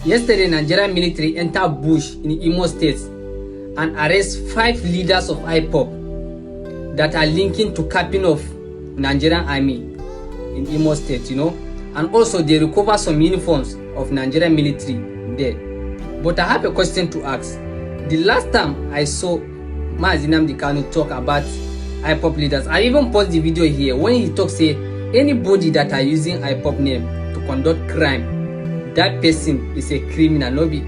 Yesterday, Nigerian military entered bush in Imo State and arrest 5 leaders of IPOB that are linking to capping of Nigerian army in Imo State, and also they recover some uniforms of Nigerian military there. But I have a question to ask. The last time I saw Mazi Nnamdi Kanu talk about IPOB leaders, I even paused the video here when he talks, say anybody that are using IPOB name to conduct crime, that person is a criminal, no be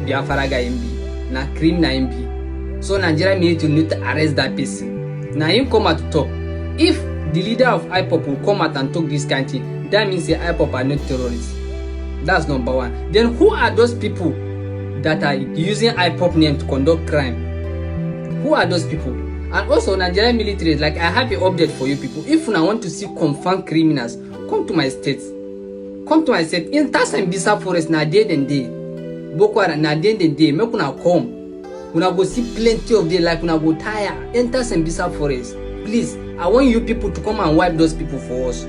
Biafra guy MB, na criminal MB. So Nigerian military need to arrest that person. Now him come out to talk. If the leader of IPOB will come out and talk this kind of thing, that means the IPOB are not terrorists. That's number one. Then who are those people that are using IPOB name to conduct crime? Who are those people? And also Nigerian military, like I have an update for you people. If you want to see confirmed criminals, come to my state. Come to my state. In Tasambisa forest, na day and day. Boko Haram, na day and day. Make una come. Una go see plenty of them, like una go tire. Enter Sambisa forest. Please, I want you people to come and wipe those people for us.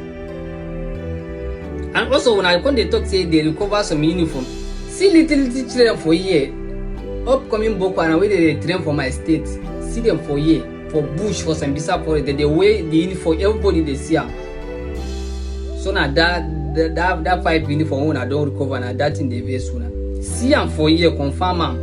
And also when I come they talk, say they recover some uniform. See little children for year. Upcoming Boko Haram where they train for my state. See them for year. For bush, for Sambisa forest. They wear the uniform. Everybody they see them. So now that 5 uniform when I don't recover, now that in the way sooner. See them for year, confirm them.